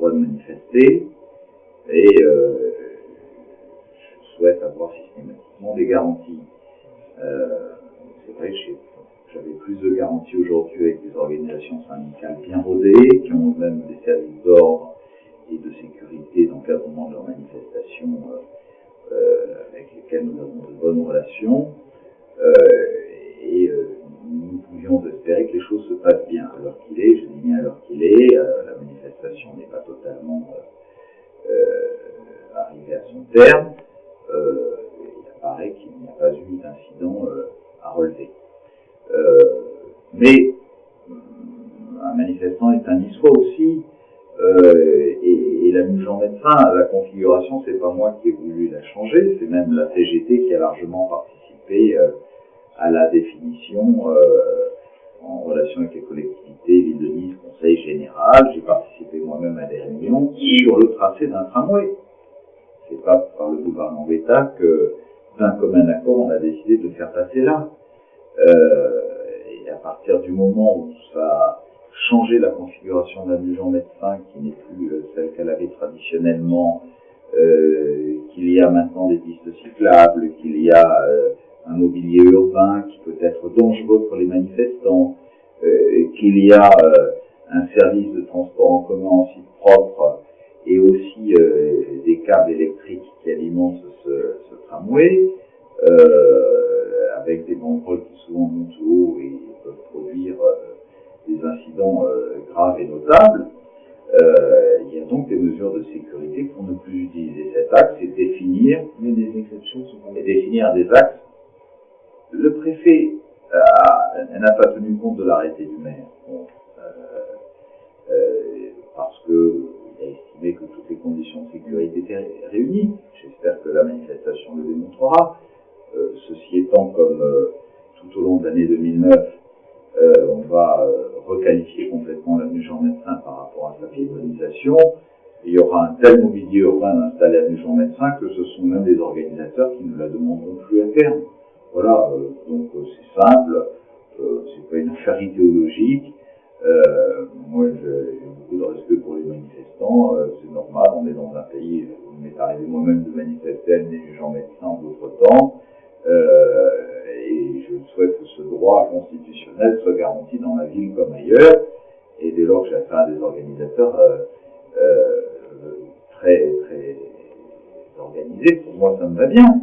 droit de manifester, et je souhaite avoir systématiquement des garanties. C'est vrai que j'avais plus de garanties aujourd'hui avec des organisations syndicales bien rodées, qui ont même des services d'ordre et de sécurité d'encadrement de leurs manifestations avec lesquels nous avons de bonnes relations. Nous pouvions espérer que les choses se passent bien à l'heure qu'il est. Je dis bien à l'heure qu'il est. La manifestation n'est pas totalement arrivée à son terme. Il apparaît qu'il n'y a pas eu d'incident à relever. Mais un manifestant est un niçois aussi. Et la Muge-en Médecin, la configuration, c'est pas moi qui ai voulu la changer, c'est même la CGT qui a largement participé à la définition en relation avec les collectivités, Ville de Nice, Conseil général. J'ai participé moi-même à des réunions sur le tracé d'un tramway. C'est pas par le gouvernement d'État que, d'un commun accord, on a décidé de le faire passer là. Et à partir du moment où ça a changé la configuration de la Muge-en Médecin, qui n'est plus celle qu'elle avait traditionnellement, qu'il y a maintenant des pistes cyclables, qu'il y a un mobilier urbain qui peut être dangereux pour les manifestants, qu'il y a un service de transport en commun en site propre et aussi des câbles électriques qui alimentent ce tramway, avec des banderoles qui souvent montent haut et peuvent produire des incidents graves et notables. Il y a donc des mesures de sécurité pour ne plus utiliser cet axe et définir, mais des exceptions sont et définir des axes. Le préfet n'a pas tenu compte de l'arrêté du maire, parce qu'il a estimé que toutes les conditions de sécurité étaient réunies. J'espère que la manifestation le démontrera. Ceci étant, comme tout au long de l'année 2009, on va requalifier complètement la Muge-en Médecin par rapport à sa piétonisation. Il y aura un tel mobilier urbain installé à Muge-en Médecin que ce sont même des organisateurs qui ne la demanderont plus à terme. Voilà, donc c'est simple, c'est pas une affaire idéologique. Moi, j'ai beaucoup de respect pour les manifestants, c'est normal, on est dans un pays où il m'est arrivé moi-même de manifester à des Muge-en Médecin en d'autres temps. Et je souhaite que ce droit constitutionnel soit garanti dans la ville comme ailleurs. Et dès lors que j'ai affaire à des organisateurs très, très organisés, pour moi ça me va bien.